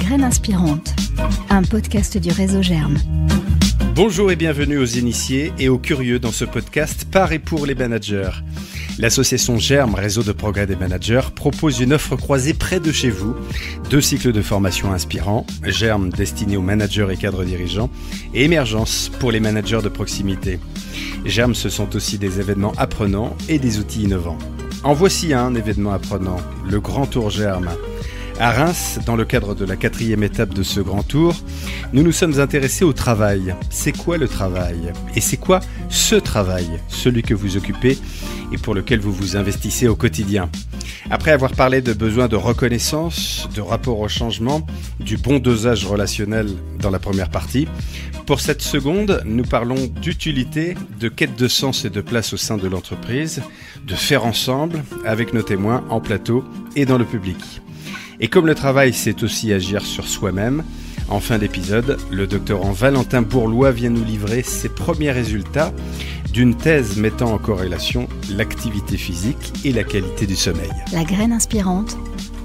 graine inspirante, un podcast du réseau Germe. Bonjour et bienvenue aux initiés et aux curieux dans ce podcast par et pour les managers. L'association Germe, réseau de progrès des managers, propose une offre croisée près de chez vous. 2 cycles de formation inspirants, Germe destiné aux managers et cadres dirigeants, et Émergence pour les managers de proximité. Germe, ce sont aussi des événements apprenants et des outils innovants. En voici un événement apprenant, le Grand Tour Germe. À Reims, dans le cadre de la 4e étape de ce grand tour, nous nous sommes intéressés au travail. C'est quoi le travail ? Et c'est quoi ce travail ? Celui que vous occupez et pour lequel vous vous investissez au quotidien. Après avoir parlé de besoins de reconnaissance, de rapport au changement, du bon dosage relationnel dans la première partie, pour cette seconde, nous parlons d'utilité, de quête de sens et de place au sein de l'entreprise, de faire ensemble avec nos témoins en plateau et dans le public. Et comme le travail, c'est aussi agir sur soi-même, en fin d'épisode, le doctorant Valentin Bourlois vient nous livrer ses premiers résultats d'une thèse mettant en corrélation l'activité physique et la qualité du sommeil. La graine inspirante,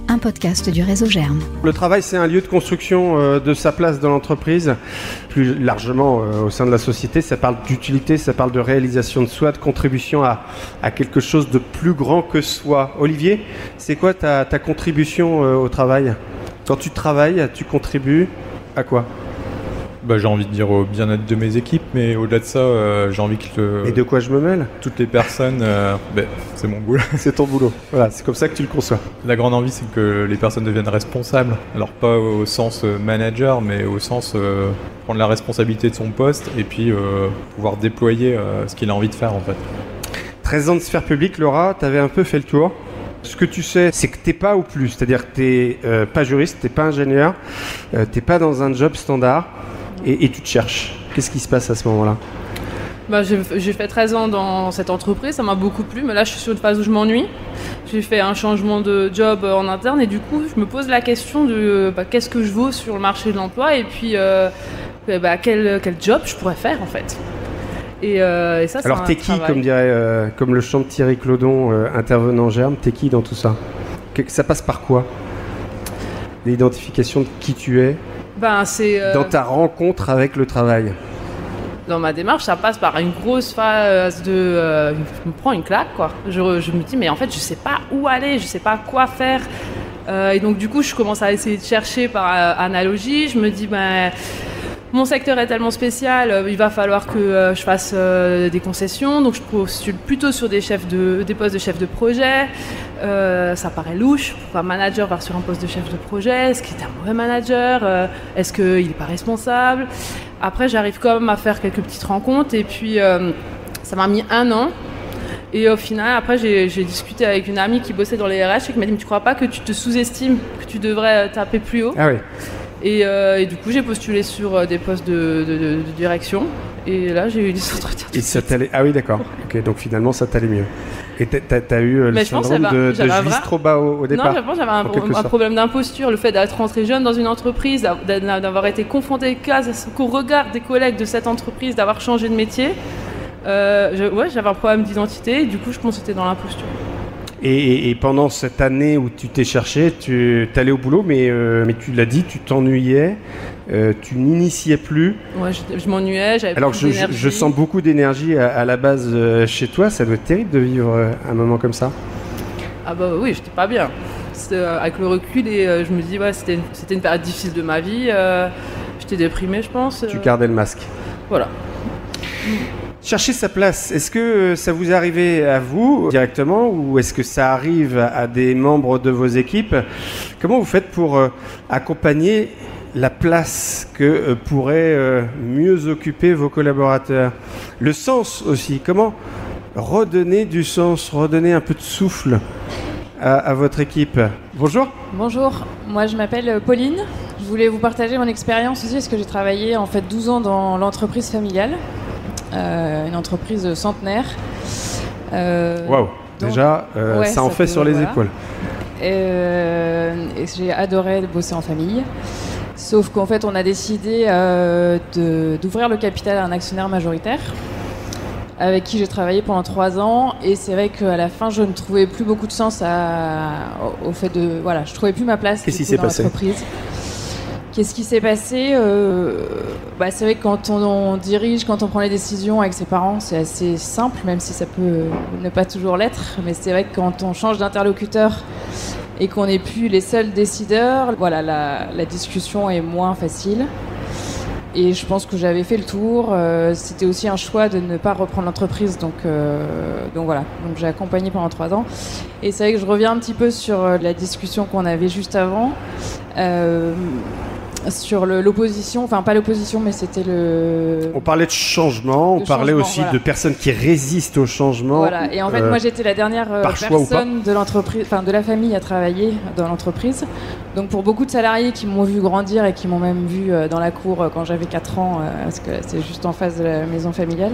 un podcast du réseau Germe. Le travail, c'est un lieu de construction de sa place dans l'entreprise. Plus largement, au sein de la société, ça parle d'utilité, ça parle de réalisation de soi, de contribution à quelque chose de plus grand que soi. Olivier, c'est quoi ta contribution au travail ? Quand tu travailles, tu contribues à quoi ? J'ai envie de dire au bien-être de mes équipes, mais au-delà de ça, j'ai envie que... Et de quoi je me mêle ? Toutes les personnes... c'est mon boulot. C'est ton boulot. Voilà, c'est comme ça que tu le conçois. La grande envie, c'est que les personnes deviennent responsables. Alors pas au sens manager, mais au sens prendre la responsabilité de son poste et puis pouvoir déployer ce qu'il a envie de faire en fait. 13 ans de sphère publique, Laura, t'avais un peu fait le tour. Ce que tu sais, c'est que t'es pas au plus. C'est-à-dire que t'es pas juriste, t'es pas ingénieur, t'es pas dans un job standard. Et tu te cherches. Qu'est-ce qui se passe à ce moment-là ? J'ai fait 13 ans dans cette entreprise, ça m'a beaucoup plu, mais là je suis sur une phase où je m'ennuie. J'ai fait un changement de job en interne et du coup je me pose la question de qu'est-ce que je vaux sur le marché de l'emploi et puis quel job je pourrais faire en fait. Et ça, c'est alors t'es qui, comme le chant de Thierry Clodon, intervenant Germe, t'es qui dans tout ça ? Ça passe par quoi ? L'identification de qui tu es ? Dans ta rencontre avec le travail. Dans ma démarche, ça passe par une grosse phase de... je me prends une claque, quoi. Je me dis, mais en fait, je sais pas où aller, je sais pas quoi faire. Et donc, du coup, je commence à essayer de chercher par analogie. Je me dis, mon secteur est tellement spécial, il va falloir que je fasse des concessions. Donc, je postule plutôt sur des postes de chef de projet. Ça paraît louche. Pourquoi un manager va sur un poste de chef de projet ? Est-ce qu'il est un mauvais manager ? Est-ce qu'il n'est pas responsable ? Après, j'arrive quand même à faire quelques petites rencontres. Et puis, ça m'a mis 1 an. Et au final, après, j'ai discuté avec une amie qui bossait dans les RH et qui m'a dit « Mais tu ne crois pas que tu te sous-estimes, que tu devrais taper plus haut ?» Ah oui. Et du coup, j'ai postulé sur des postes de direction. Et là, j'ai eu des entretiens. Et ça t'allait... Ah oui, d'accord. Ok, donc finalement, ça t'allait mieux. Et t'as eu le syndrome de je vise trop bas au départ. Non, je pense que j'avais un problème d'imposture. Le fait d'être rentré jeune dans une entreprise, d'avoir été confronté qu'au regard des collègues de cette entreprise, d'avoir changé de métier. J'avais un problème d'identité. Et du coup, je pense que c'était dans l'imposture. Et pendant cette année où tu t'es cherché, tu t'allais au boulot, mais tu l'as dit, tu t'ennuyais, tu n'initiais plus. Ouais, je m'ennuyais, j'avais alors beaucoup d'énergie. Je sens beaucoup d'énergie à la base chez toi, ça doit être terrible de vivre un moment comme ça. Ah oui, j'étais pas bien. Avec le recul, et je me dis, c'était une période difficile de ma vie, j'étais déprimée, je pense. Tu gardais le masque. Voilà. Chercher sa place, est-ce que ça vous est arrivé à vous directement ou est-ce que ça arrive à des membres de vos équipes ? Comment vous faites pour accompagner la place que pourraient mieux occuper vos collaborateurs ? Le sens aussi, comment redonner du sens, redonner un peu de souffle à votre équipe ? Bonjour. Bonjour, moi je m'appelle Pauline. Je voulais vous partager mon expérience aussi parce que j'ai travaillé en fait 12 ans dans l'entreprise familiale. Une entreprise centenaire. Waouh, déjà, ça en fait sur les épaules. Et j'ai adoré bosser en famille. Sauf qu'en fait, on a décidé d'ouvrir le capital à un actionnaire majoritaire avec qui j'ai travaillé pendant 3 ans. Et c'est vrai qu'à la fin, je ne trouvais plus beaucoup de sens au fait de... Voilà, je ne trouvais plus ma place Qu'est-ce qui s'est passé ? l'entreprise. Qu'est-ce qui s'est passé C'est vrai que quand on dirige, quand on prend les décisions avec ses parents, c'est assez simple, même si ça peut ne pas toujours l'être. Mais c'est vrai que quand on change d'interlocuteur et qu'on n'est plus les seuls décideurs, voilà, la discussion est moins facile. Et je pense que j'avais fait le tour. C'était aussi un choix de ne pas reprendre l'entreprise. Donc voilà. Donc j'ai accompagné pendant 3 ans. Et c'est vrai que je reviens un petit peu sur la discussion qu'on avait juste avant. Sur l'opposition, enfin pas l'opposition, mais c'était On parlait de changement, on parlait aussi de personnes qui résistent au changement. Voilà, et en fait, moi j'étais la dernière personne de l'entreprise, enfin de la famille à travailler dans l'entreprise. Donc pour beaucoup de salariés qui m'ont vu grandir et qui m'ont même vu dans la cour quand j'avais 4 ans, parce que c'est juste en face de la maison familiale.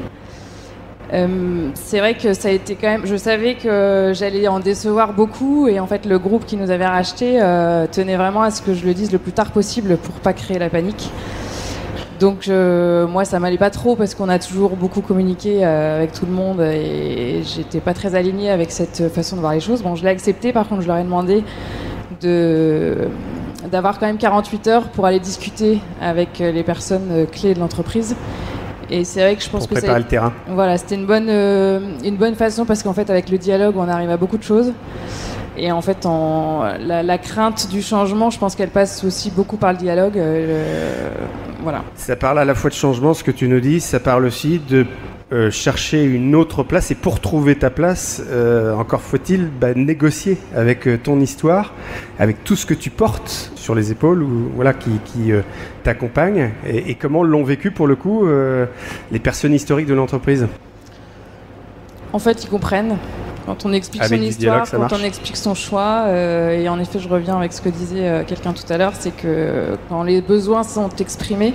C'est vrai que ça a été quand même. Je savais que j'allais en décevoir beaucoup, et en fait, le groupe qui nous avait racheté tenait vraiment à ce que je le dise le plus tard possible pour pas créer la panique. Donc, moi, ça m'allait pas trop parce qu'on a toujours beaucoup communiqué avec tout le monde et j'étais pas très alignée avec cette façon de voir les choses. Bon, je l'ai accepté. Par contre, je leur ai demandé d'avoir quand même 48 heures pour aller discuter avec les personnes clés de l'entreprise. Et c'est vrai que je pense pour préparer le terrain. Voilà, c'était une bonne façon parce qu'en fait, avec le dialogue, on arrive à beaucoup de choses. Et en fait, la crainte du changement, je pense qu'elle passe aussi beaucoup par le dialogue. Voilà. Ça parle à la fois de changement, ce que tu nous dis, ça parle aussi de chercher une autre place. Et pour trouver ta place, encore faut-il négocier avec ton histoire, avec tout ce que tu portes sur les épaules, qui t'accompagnent. Et comment l'ont vécu pour le coup les personnes historiques de l'entreprise? En fait, ils comprennent. Quand on explique son histoire, quand on explique son choix, et en effet, je reviens avec ce que disait quelqu'un tout à l'heure, c'est que quand les besoins sont exprimés,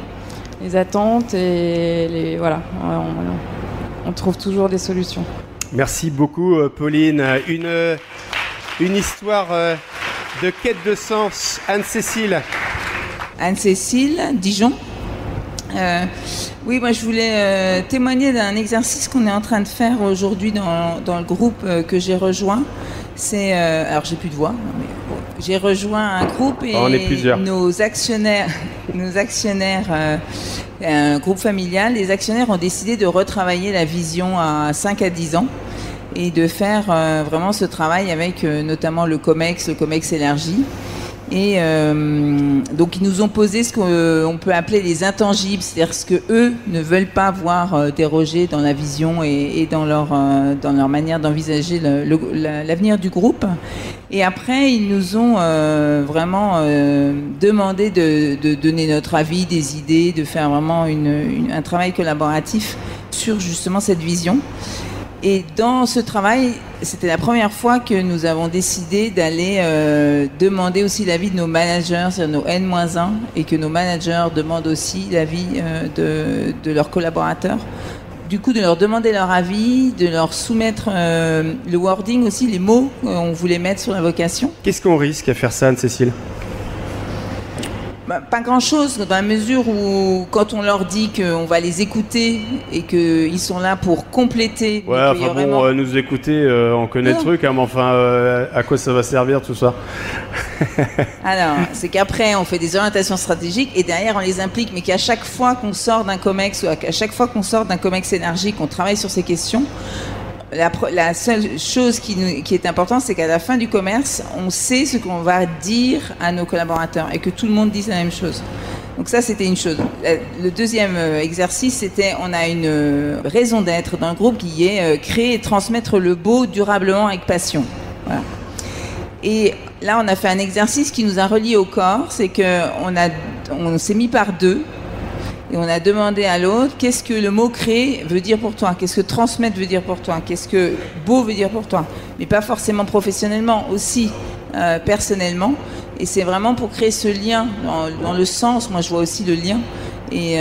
les attentes et on trouve toujours des solutions. Merci beaucoup, Pauline. Une histoire de quête de sens. Anne-Cécile. Anne-Cécile, Dijon. Oui, moi je voulais témoigner d'un exercice qu'on est en train de faire aujourd'hui dans le groupe que j'ai rejoint. C'est alors j'ai plus de voix, mais bon, j'ai rejoint un groupe et on est plusieurs. nos actionnaires, un groupe familial, les actionnaires ont décidé de retravailler la vision à 5 à 10 ans et de faire vraiment ce travail avec notamment le COMEX énergie. Et donc ils nous ont posé ce qu'on peut appeler les intangibles, c'est-à-dire ce que eux ne veulent pas voir déroger dans la vision et dans leur manière d'envisager l'avenir du groupe. Et après ils nous ont vraiment demandé de donner notre avis, des idées, de faire vraiment un travail collaboratif sur justement cette vision. Et dans ce travail, c'était la première fois que nous avons décidé d'aller demander aussi l'avis de nos managers, c'est-à-dire nos N-1, et que nos managers demandent aussi l'avis de leurs collaborateurs. Du coup, de leur demander leur avis, de leur soumettre le wording aussi, les mots qu'on voulait mettre sur la vocation. Qu'est-ce qu'on risque à faire ça, Anne-Cécile ? Pas grand-chose, dans la mesure où quand on leur dit qu'on va les écouter et qu'ils sont là pour compléter... Ouais, enfin bon, nous écouter, on connaît le truc, hein, mais enfin, à quoi ça va servir tout ça? Alors, c'est qu'après, on fait des orientations stratégiques et derrière, on les implique, mais qu'à chaque fois qu'on sort d'un COMEX ou à chaque fois qu'on sort d'un COMEX énergie, qu'on travaille sur ces questions, la seule chose qui est importante, c'est qu'à la fin du commerce, on sait ce qu'on va dire à nos collaborateurs et que tout le monde dise la même chose. Donc ça, c'était une chose. Le deuxième exercice, c'était on a une raison d'être dans le groupe qui est créer et transmettre le beau durablement avec passion. Voilà. Et là, on a fait un exercice qui nous a reliés au corps, c'est qu'on s'est mis par deux. Et on a demandé à l'autre, qu'est-ce que le mot créer veut dire pour toi? Qu'est-ce que transmettre veut dire pour toi? Qu'est-ce que beau veut dire pour toi? Mais pas forcément professionnellement, aussi personnellement. Et c'est vraiment pour créer ce lien dans le sens. Moi, je vois aussi le lien. Et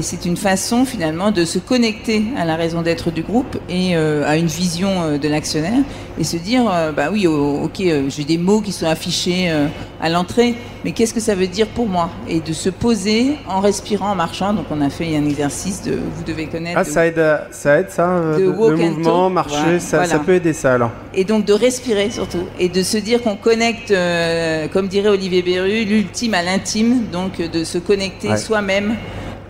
c'est une façon, finalement, de se connecter à la raison d'être du groupe et à une vision de l'actionnaire. Et se dire, bah oui, ok, j'ai des mots qui sont affichés à l'entrée, mais qu'est-ce que ça veut dire pour moi? Et de se poser en respirant, en marchant. Donc on a fait un exercice vous devez connaître. Ah, ça aide le mouvement, marcher, voilà, ça peut aider ça alors. Et donc de respirer surtout, et de se dire qu'on connecte, comme dirait Olivier Beru, l'ultime à l'intime, donc de se connecter soi-même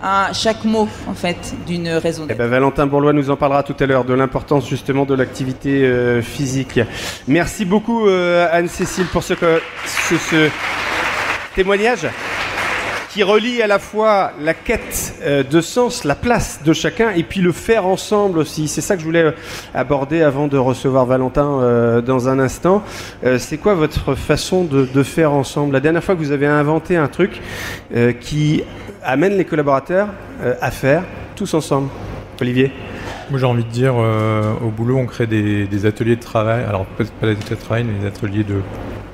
à chaque mot en fait d'une raison d'être. Valentin Bourlois nous en parlera tout à l'heure de l'importance justement de l'activité physique. Merci beaucoup Anne-Cécile pour ce témoignage qui relie à la fois la quête de sens, la place de chacun et puis le faire ensemble aussi. C'est ça que je voulais aborder avant de recevoir Valentin dans un instant. C'est quoi votre façon de faire ensemble? La dernière fois que vous avez inventé un truc qui amène les collaborateurs à faire tous ensemble. Olivier? Moi j'ai envie de dire, au boulot on crée des ateliers de travail, alors peut-être pas des ateliers de travail, mais des ateliers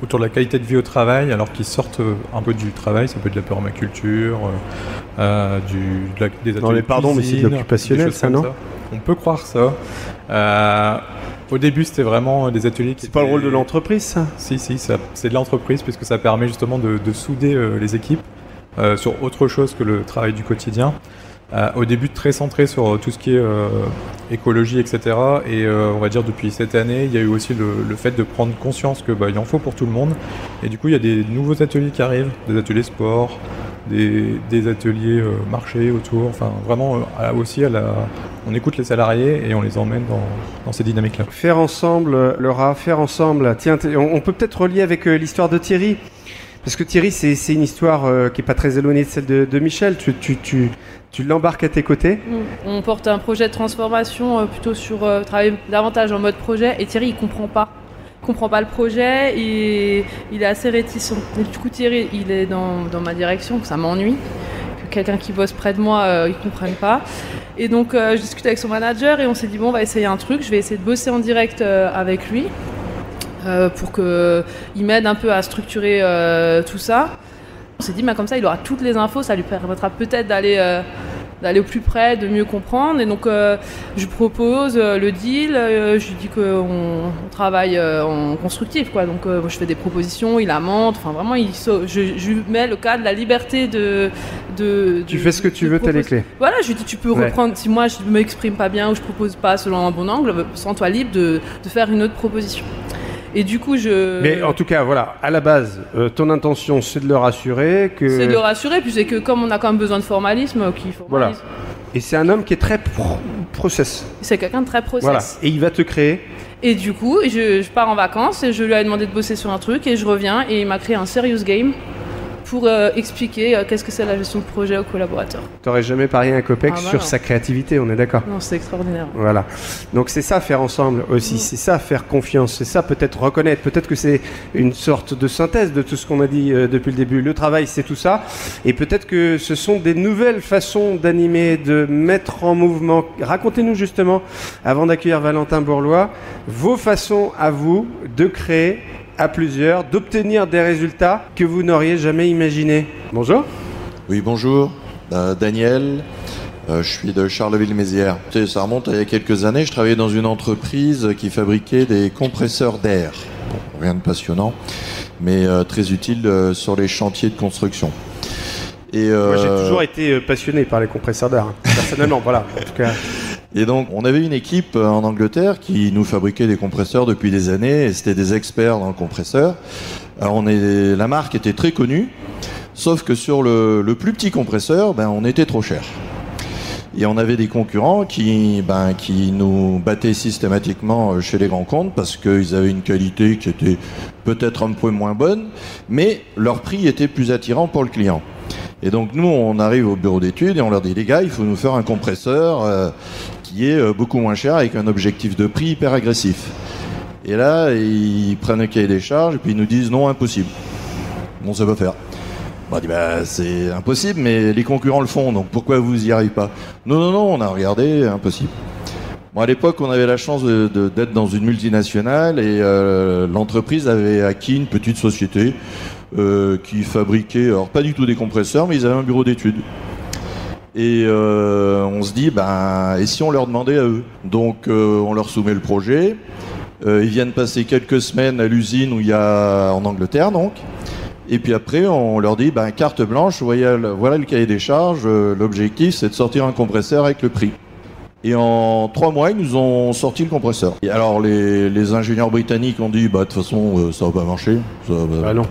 autour de la qualité de vie au travail, alors qu'ils sortent un peu du travail, ça peut être de la permaculture, des ateliers de cuisine, mais c'est de l'occupationnel ça, non? On peut croire ça. Au début, c'était vraiment des ateliers qui... C'est pas le rôle de l'entreprise, ça? Si, c'est de l'entreprise, puisque ça permet justement de souder les équipes sur autre chose que le travail du quotidien. Au début, très centré sur tout ce qui est écologie, etc. Et on va dire depuis cette année, il y a eu aussi le fait de prendre conscience que il en faut pour tout le monde. Et du coup, il y a des nouveaux ateliers qui arrivent, des ateliers sport, des ateliers marché autour. Enfin, vraiment aussi on écoute les salariés et on les emmène dans ces dynamiques-là. Faire ensemble, Laura, faire ensemble. Tiens, on peut peut-être relier avec l'histoire de Thierry. Parce que Thierry, c'est une histoire qui n'est pas très éloignée de celle de Michel. Tu l'embarques à tes côtés. On porte un projet de transformation plutôt sur travailler davantage en mode projet. Et Thierry, il comprend pas le projet et il est assez réticent. Et du coup, Thierry, il est dans ma direction, que ça m'ennuie. Que quelqu'un qui bosse près de moi, il ne comprenne pas. Et donc, je discute avec son manager et on s'est dit, on va essayer un truc. Je vais essayer de bosser en direct avec lui. Pour qu'il m'aide un peu à structurer tout ça. On s'est dit, comme ça, il aura toutes les infos, ça lui permettra peut-être d'aller au plus près, de mieux comprendre. Et donc, je lui propose le deal, je lui dis qu'on travaille en constructif, quoi. Donc, je fais des propositions, il amende, enfin vraiment, je lui mets le cadre, la liberté Tu fais ce que tu veux, t'as les clés. Voilà, je lui dis, tu peux reprendre, si moi je ne m'exprime pas bien ou je ne propose pas selon un bon angle, sens-toi libre de faire une autre proposition. Et du coup, Mais en tout cas, voilà, à la base, ton intention, c'est de le rassurer que... C'est de le rassurer, puis c'est que comme on a quand même besoin de formalisme, qu'il formalise. Voilà. Et c'est un homme qui est très process. C'est quelqu'un de très process. Voilà. Et il va te créer. Et du coup, je pars en vacances et je lui ai demandé de bosser sur un truc et je reviens et il m'a créé un serious game pour expliquer qu'est-ce que c'est la gestion de projet aux collaborateurs. T'aurais jamais parié un Copex sur sa créativité, on est d'accord? Non, c'est extraordinaire. Voilà. Donc c'est ça faire ensemble aussi, c'est ça faire confiance, c'est ça peut-être reconnaître, peut-être que c'est une sorte de synthèse de tout ce qu'on a dit depuis le début. Le travail, c'est tout ça, et peut-être que ce sont des nouvelles façons d'animer, de mettre en mouvement. Racontez-nous justement, avant d'accueillir Valentin Bourlois, vos façons à vous de créer à plusieurs, d'obtenir des résultats que vous n'auriez jamais imaginés. Bonjour. Oui, bonjour. Daniel, je suis de Charleville-Mézières. Ça remonte à il y a quelques années, je travaillais dans une entreprise qui fabriquait des compresseurs d'air. Bon, rien de passionnant, mais très utile sur les chantiers de construction. Et moi, j'ai toujours été passionné par les compresseurs d'air, personnellement, voilà, en tout cas... Et donc, on avait une équipe en Angleterre qui nous fabriquait des compresseurs depuis des années, et c'était des experts dans le compresseur. Alors, la marque était très connue, sauf que sur le plus petit compresseur, on était trop cher. Et on avait des concurrents qui nous battaient systématiquement chez les grands comptes parce qu'ils avaient une qualité qui était peut-être un peu moins bonne, mais leur prix était plus attirant pour le client. Et donc nous, on arrive au bureau d'études et on leur dit, les gars, il faut nous faire un compresseur qui est beaucoup moins cher avec un objectif de prix hyper agressif. Et là, ils prennent le cahier des charges et puis ils nous disent, non, impossible. On ne sait pas faire. On dit, c'est impossible, mais les concurrents le font, donc pourquoi vous n'y arrivez pas? Non, on a regardé, impossible. Bon, à l'époque, on avait la chance d'être dans une multinationale et l'entreprise avait acquis une petite société qui fabriquait, alors pas du tout des compresseurs, mais ils avaient un bureau d'études. Et on se dit, et si on leur demandait à eux? Donc on leur soumet le projet. Ils viennent passer quelques semaines à l'usine en Angleterre, donc. Et puis après, on leur dit, carte blanche, voilà le cahier des charges, l'objectif c'est de sortir un compresseur avec le prix. Et en 3 mois, ils nous ont sorti le compresseur. Et alors les ingénieurs britanniques ont dit, de toute façon, ça va pas marcher. Ah non.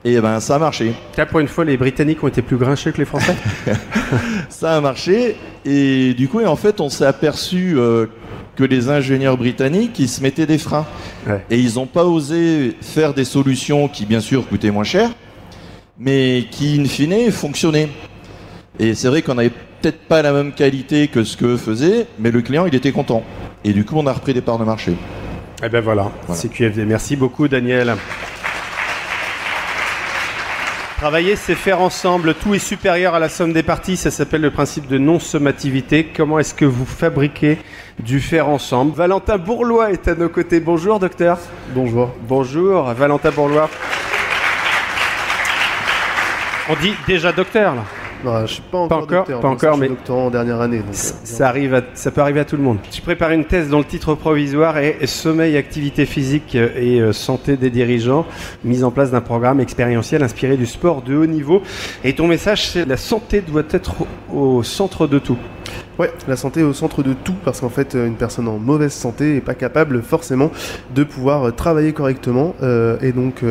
Et ça a marché. Là, pour une fois, les Britanniques ont été plus grincheux que les Français. Ça a marché, et du coup, en fait, on s'est aperçu que les ingénieurs britanniques, ils se mettaient des freins. Ouais. Et ils n'ont pas osé faire des solutions qui, bien sûr, coûtaient moins cher, mais qui, in fine, fonctionnaient. Et c'est vrai qu'on n'avait peut-être pas la même qualité que ce qu'eux faisaient, mais le client, il était content. Et du coup, on a repris des parts de marché. Eh ben voilà. CQFD. Merci beaucoup, Daniel. Travailler, c'est faire ensemble. Tout est supérieur à la somme des parties. Ça s'appelle le principe de non-sommativité. Comment est-ce que vous fabriquez du faire ensemble? Valentin Bourlois est à nos côtés. Bonjour, docteur. Bonjour. Bonjour, Valentin Bourlois. On dit déjà docteur, là. Non, je ne suis pas encore docteur. Pas encore, mais doctorant en dernière année. Donc, ça peut arriver à tout le monde. Tu prépares une thèse dont le titre provisoire est Sommeil, activité physique et santé des dirigeants, mise en place d'un programme expérientiel inspiré du sport de haut niveau. Et ton message, c'est la santé doit être au centre de tout. Ouais, la santé est au centre de tout, parce qu'en fait, une personne en mauvaise santé n'est pas capable forcément de pouvoir travailler correctement, et donc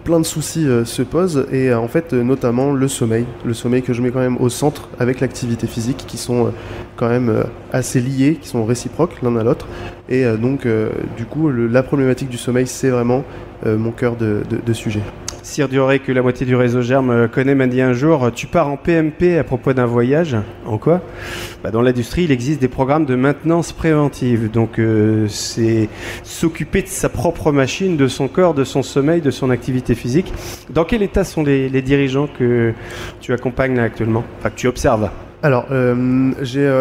plein de soucis se posent, et en fait, notamment le sommeil que je mets quand même au centre avec l'activité physique, qui sont quand même assez liés, qui sont réciproques l'un à l'autre, et donc du coup, la problématique du sommeil, c'est vraiment mon cœur de sujet. Cyr Dioré, que la moitié du réseau Germe connaît, m'a dit un jour, tu pars en PMP à propos d'un voyage. En quoi ? Dans l'industrie, il existe des programmes de maintenance préventive. Donc c'est s'occuper de sa propre machine, de son corps, de son sommeil, de son activité physique. Dans quel état sont les dirigeants que tu accompagnes là actuellement ? Enfin, que tu observes ? Alors,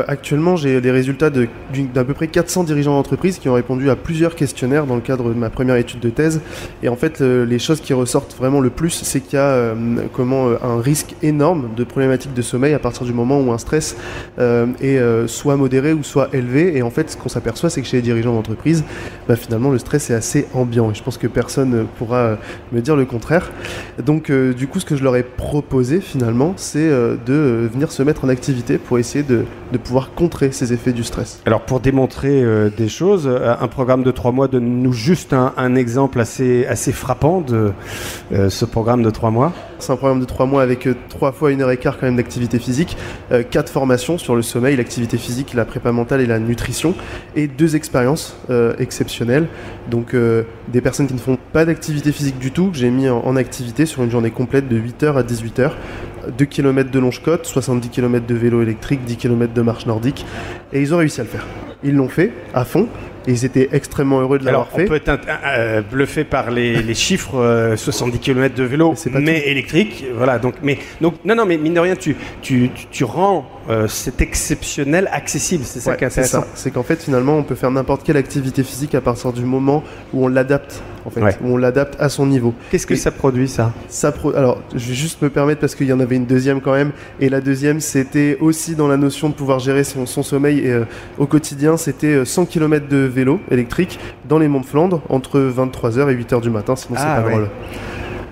actuellement, j'ai les résultats d'à peu près 400 dirigeants d'entreprise qui ont répondu à plusieurs questionnaires dans le cadre de ma première étude de thèse. Et en fait, les choses qui ressortent vraiment le plus, c'est qu'il y a un risque énorme de problématiques de sommeil à partir du moment où un stress est soit modéré ou soit élevé. Et en fait, ce qu'on s'aperçoit, c'est que chez les dirigeants d'entreprise, finalement, le stress est assez ambiant. Et je pense que personne ne pourra me dire le contraire. Donc, du coup, ce que je leur ai proposé, finalement, c'est de venir se mettre en activité pour essayer de pouvoir contrer ces effets du stress. Alors pour démontrer des choses, un programme de 3 mois, donne-nous juste un exemple assez frappant de ce programme de 3 mois. C'est un programme de 3 mois avec 3 fois 1h15 quand même d'activité physique, 4 formations sur le sommeil, l'activité physique, la prépa mentale et la nutrition, et 2 expériences exceptionnelles. Donc des personnes qui ne font pas d'activité physique du tout, que j'ai mis en activité sur une journée complète de 8h à 18h. 2 km de longe-côte, 70 km de vélo électrique, 10 km de marche nordique, et ils ont réussi à le faire. Ils l'ont fait à fond, et ils étaient extrêmement heureux de l'avoir fait. On peut être bluffé par les chiffres, 70 km de vélo, mais électrique, voilà. Donc mais mine de rien, tu rends cet exceptionnel accessible, c'est ça qui est intéressant. C'est ça. C'est qu'en fait, finalement, on peut faire n'importe quelle activité physique à partir du moment où on l'adapte, en fait, où on l'adapte à son niveau. Qu'est-ce que ça produit, ça ? Alors, je vais juste me permettre, parce qu'il y en avait une deuxième quand même, et la deuxième, c'était aussi dans la notion de pouvoir gérer son sommeil au quotidien, c'était 100 km de vélo électrique dans les monts de Flandre entre 23h et 8h du matin, sinon c'est pas drôle.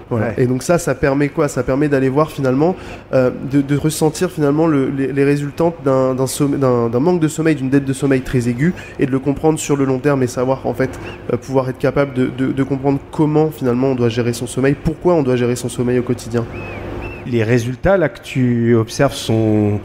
Voilà. Ouais. Et donc ça permet quoi ? Ça permet d'aller voir finalement, de ressentir finalement les résultats d'un manque de sommeil, d'une dette de sommeil très aiguë, et de le comprendre sur le long terme, et savoir en fait pouvoir être capable de comprendre comment finalement on doit gérer son sommeil, pourquoi on doit gérer son sommeil au quotidien. Les résultats là que tu observes sont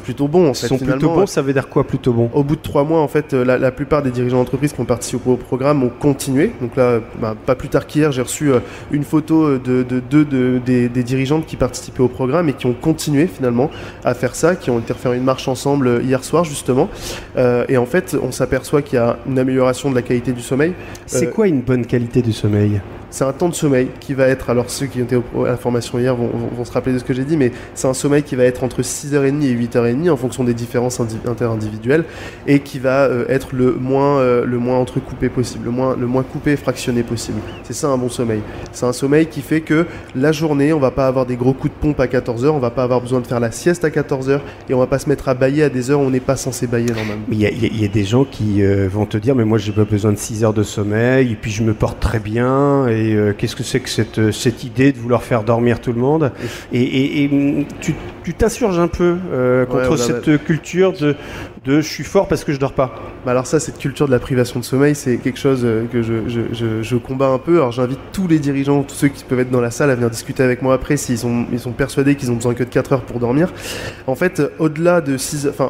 plutôt bons en fait. Plutôt bons, ça veut dire quoi plutôt bon ? Au bout de 3 mois en fait, la plupart des dirigeants d'entreprise qui ont participé au programme ont continué. Donc là, pas plus tard qu'hier, j'ai reçu une photo des dirigeantes qui participaient au programme et qui ont continué finalement à faire ça, qui ont été refaire une marche ensemble hier soir justement. Et en fait, on s'aperçoit qu'il y a une amélioration de la qualité du sommeil. C'est quoi une bonne qualité du sommeil ? C'est un temps de sommeil qui va être, alors ceux qui ont été à la formation hier vont se rappeler de ce que j'ai dit, mais c'est un sommeil qui va être entre 6h30 et 8h30 en fonction des différences interindividuelles et qui va être le moins entrecoupé possible, le moins coupé et fractionné possible. C'est ça un bon sommeil. C'est un sommeil qui fait que la journée, on va pas avoir des gros coups de pompe à 14h, on va pas avoir besoin de faire la sieste à 14h et on va pas se mettre à bâiller à des heures où on n'est pas censé bâiller normalement. Il y a des gens qui vont te dire mais moi j'ai pas besoin de 6 heures de sommeil et puis je me porte très bien et qu'est-ce que c'est que cette idée de vouloir faire dormir tout le monde et tu t'insurges un peu contre cette culture de je suis fort parce que je dors pas. Bah alors ça, cette culture de la privation de sommeil, c'est quelque chose que je combats un peu. Alors j'invite tous les dirigeants, tous ceux qui peuvent être dans la salle à venir discuter avec moi après s'ils sont persuadés qu'ils ont besoin que de 4 heures pour dormir. En fait, au-delà de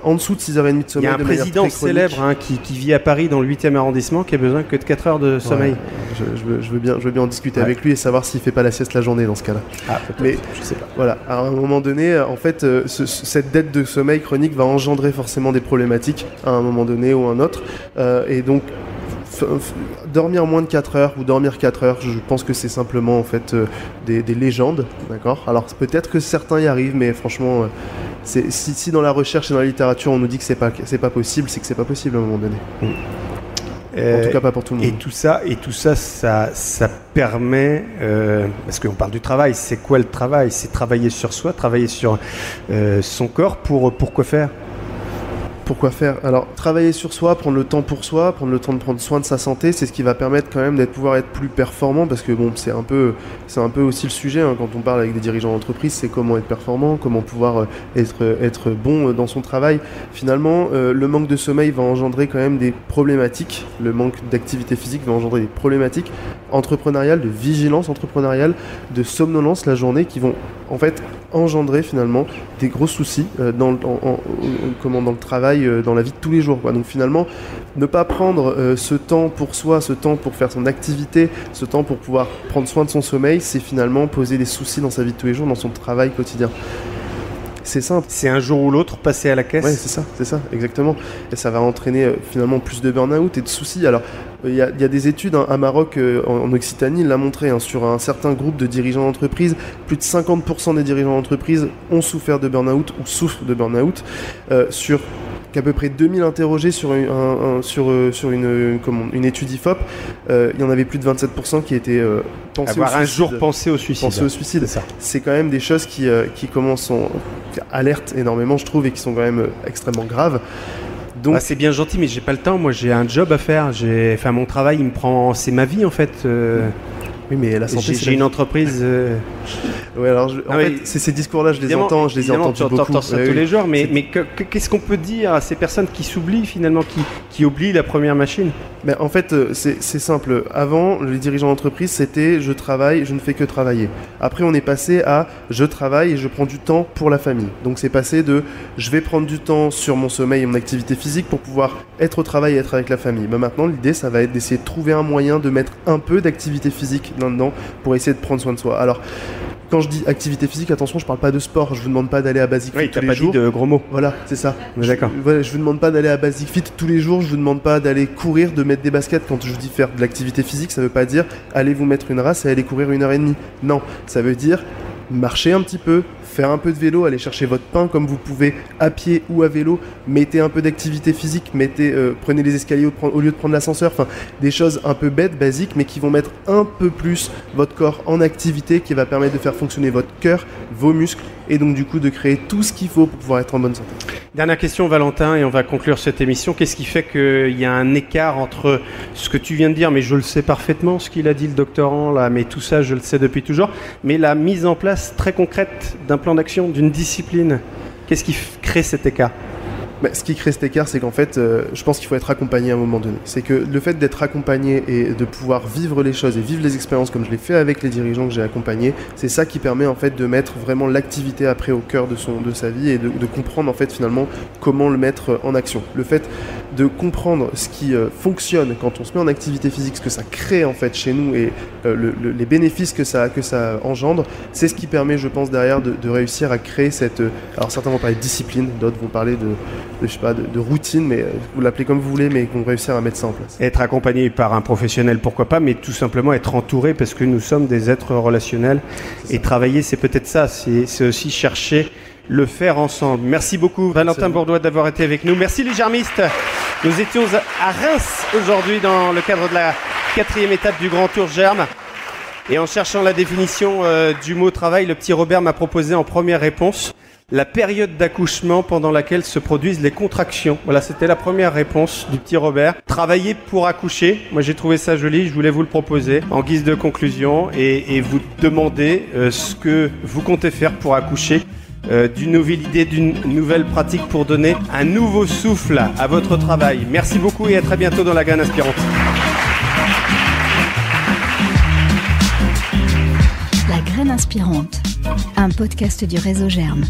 en dessous de 6h30 de sommeil, il y a un président célèbre qui vit à Paris dans le 8e arrondissement qui a besoin que de 4 heures de sommeil. Je veux bien en discuter avec lui et savoir s'il fait pas la sieste la journée dans ce cas-là. Mais je sais pas. Voilà, à un moment donné, en fait, cette dette de sommeil chronique va engendrer forcément des problématiques à un moment donné ou un autre. Et donc, dormir moins de 4 heures ou dormir 4 heures, je pense que c'est simplement en fait des légendes, d'accord ? Alors peut-être que certains y arrivent, mais franchement, si dans la recherche et dans la littérature on nous dit que c'est pas possible, c'est que c'est pas possible à un moment donné. En tout cas pas pour tout le monde. Et tout ça, ça permet, parce qu'on parle du travail, c'est quoi le travail ? C'est travailler sur soi, travailler sur son corps pour quoi faire ? Pourquoi faire ? Alors, travailler sur soi, prendre le temps pour soi, prendre le temps de prendre soin de sa santé, c'est ce qui va permettre quand même pouvoir être plus performant, parce que bon, c'est un peu aussi le sujet hein, quand on parle avec des dirigeants d'entreprise, c'est comment être performant, comment pouvoir être bon dans son travail. Finalement, le manque de sommeil va engendrer quand même des problématiques, le manque d'activité physique va engendrer des problématiques entrepreneuriales, de vigilance entrepreneuriale, de somnolence la journée qui vont en fait engendrer finalement des gros soucis dans le travail, dans la vie de tous les jours, quoi. Donc finalement, ne pas prendre ce temps pour soi, ce temps pour faire son activité, ce temps pour pouvoir prendre soin de son sommeil, c'est finalement poser des soucis dans sa vie de tous les jours, dans son travail quotidien. C'est simple. C'est un jour ou l'autre passer à la caisse. Ouais, c'est ça, exactement. Et ça va entraîner finalement plus de burn-out et de soucis. Alors, il y a des études à Maroc, en Occitanie, il l'a montré, sur un certain groupe de dirigeants d'entreprise, plus de 50% des dirigeants d'entreprise ont souffert de burn-out ou souffrent de burn-out sur qu'à peu près 2000 interrogés sur une étude IFOP, il y en avait plus de 27% qui étaient pensés un jour pensé au suicide. C'est quand même des choses qui commencent alertent énormément, je trouve, et qui sont quand même extrêmement graves. Donc, c'est bien gentil, mais j'ai pas le temps. Moi, j'ai un job à faire. Mon travail, il me prend. C'est ma vie, en fait. Oui, mais la santé, j'ai une entreprise. Ouais, alors en fait, ces discours-là, je les entends, je les ai entendus beaucoup. Entends ça tous les jours, mais qu'est-ce qu'on peut dire à ces personnes qui s'oublient finalement, qui oublient la première machine ? En fait, c'est simple. Avant, les dirigeants d'entreprise, c'était je travaille, je ne fais que travailler. Après, on est passé à je travaille et je prends du temps pour la famille. Donc, c'est passé de je vais prendre du temps sur mon sommeil et mon activité physique pour pouvoir être au travail et être avec la famille. Maintenant, l'idée, ça va être d'essayer de trouver un moyen de mettre un peu d'activité physique là-dedans pour essayer de prendre soin de soi. Alors, quand je dis activité physique, attention, je parle pas de sport. Je vous demande pas d'aller à Basic Fit tous les jours. Oui, t'as pas dit de gros mots. Voilà, c'est ça. D'accord. Je vous demande pas d'aller à Basic Fit tous les jours. Je vous demande pas d'aller courir, de mettre des baskets. Quand je dis faire de l'activité physique, ça veut pas dire allez vous mettre une race et aller courir 1h30. Non, ça veut dire marcher un petit peu, faire un peu de vélo, aller chercher votre pain comme vous pouvez à pied ou à vélo, mettez un peu d'activité physique, prenez les escaliers au lieu de prendre l'ascenseur, des choses un peu bêtes, basiques, mais qui vont mettre un peu plus votre corps en activité, qui va permettre de faire fonctionner votre cœur, vos muscles, et donc du coup de créer tout ce qu'il faut pour pouvoir être en bonne santé. Dernière question, Valentin, et on va conclure cette émission. Qu'est-ce qui fait qu'il y a un écart entre ce que tu viens de dire, mais je le sais parfaitement, ce qu'il a dit le doctorant, là, mais tout ça je le sais depuis toujours, mais la mise en place très concrète d'un plan d'action, d'une discipline, qu'est-ce qui crée cet écart ? Ce qui crée cet écart, c'est qu'en fait, je pense qu'il faut être accompagné à un moment donné. C'est que le fait d'être accompagné et de pouvoir vivre les choses et vivre les expériences comme je l'ai fait avec les dirigeants que j'ai accompagnés, c'est ça qui permet en fait de mettre vraiment l'activité après au cœur de sa vie et de comprendre en fait finalement comment le mettre en action. Le fait de comprendre ce qui fonctionne quand on se met en activité physique, ce que ça crée en fait chez nous et les bénéfices que ça engendre, c'est ce qui permet, je pense, derrière de réussir à créer cette... alors certains vont parler de discipline, d'autres vont parler de routine, mais vous l'appelez comme vous voulez, mais qu'on réussir à mettre ça en place. Être accompagné par un professionnel, pourquoi pas, mais tout simplement être entouré, parce que nous sommes des êtres relationnels, et travailler, c'est peut-être ça, c'est aussi chercher le faire ensemble. Merci beaucoup Valentin Bourdois d'avoir été avec nous. Merci les germistes. Nous étions à Reims aujourd'hui dans le cadre de la 4e étape du Grand Tour Germe. Et en cherchant la définition du mot travail, le petit Robert m'a proposé en première réponse la période d'accouchement pendant laquelle se produisent les contractions. Voilà, c'était la première réponse du petit Robert. Travailler pour accoucher. Moi, j'ai trouvé ça joli. Je voulais vous le proposer en guise de conclusion et vous demander ce que vous comptez faire pour accoucher. D'une nouvelle idée, d'une nouvelle pratique pour donner un nouveau souffle à votre travail. Merci beaucoup et à très bientôt dans La Graine Inspirante. La Graine Inspirante, un podcast du réseau Germe.